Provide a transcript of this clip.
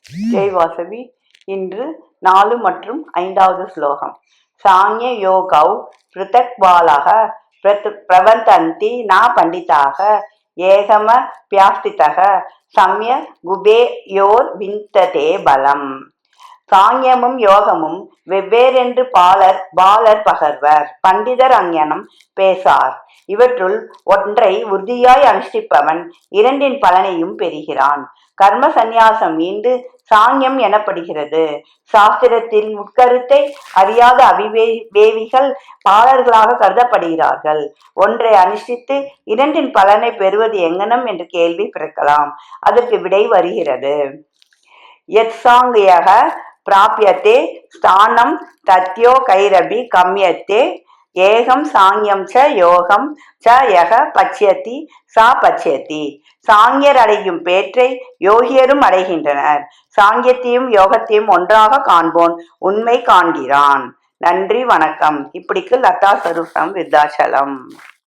ஜெய் வாசவி. இன்று 4 மற்றும் 5வது ஸ்லோகம். சாங்கிய யோகௌ பிருதக்வாலக பிரவர்த்தந்தி ந பண்டிதாக ஏகம பியாஸ்திதக சம்ய குபேயோர் விந்ததே பலம். சாங்கியமும் யோகமும் வெவ்வேறென்று பாலர் பகர்வர், பண்டிதர் அங்ஙனம் பேசார். இவற்றுள் ஒன்றை உறுதியாய் அனுஷ்டிப்பவன் இரண்டின் பலனையும் பெறுகிறான். கர்ம சந்நியாசம் ஈண்டு சாங்கியம் எனப்படுகிறது. சாஸ்திரத்தில் உட்கருத்தை அறியாத அவிவேகிகள் பாலர்களாக கருதப்படுகிறார்கள். ஒன்றை அனுஷ்டித்து இரண்டின் பலனை பெறுவது எங்கனம் என்று கேள்வி பிறக்கலாம். அதற்கு விடை வருகிறது. யத் சாங்கியக பிராப்யத்தே ஸ்தானம் தத்யோ கைரபி கம்யத்தே ஏகம் சாங்கியம் ச யோகம் ச யக பச்யதி சா பச்யதி. சாங்கியர் அடையும் பேற்றை யோகியரும் அடைகின்றனர். சாங்கியத்தையும் யோகத்தையும் ஒன்றாக காண்போன் உண்மை காண்கிறான். நன்றி, வணக்கம். இப்படிக்கு லதா ஸ்வரூபம், விருத்தாச்சலம்.